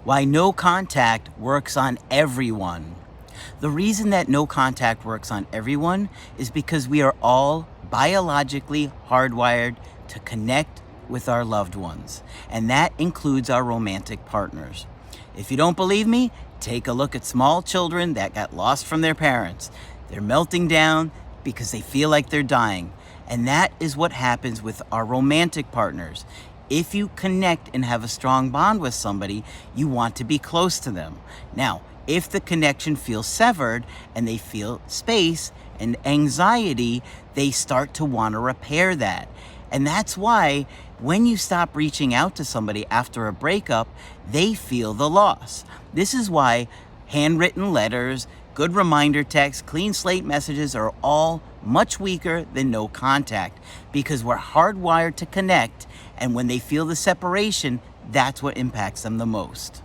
Why no contact works on everyone. The reason that no contact works on everyone is because we are all biologically hardwired to connect with our loved ones, and that includes our romantic partners. If you don't believe me, take a look at small children that got lost from their parents. They're melting down because they feel like they're dying, and that is what happens with our romantic partners. If you connect and have a strong bond with somebody, you want to be close to them. Now, if the connection feels severed and they feel space and anxiety, they start to want to repair that. And that's why when you stop reaching out to somebody after a breakup, they feel the loss. This is why handwritten letters, good reminder texts, clean slate messages are all much weaker than no contact, because we're hardwired to connect, and when they feel the separation, that's what impacts them the most.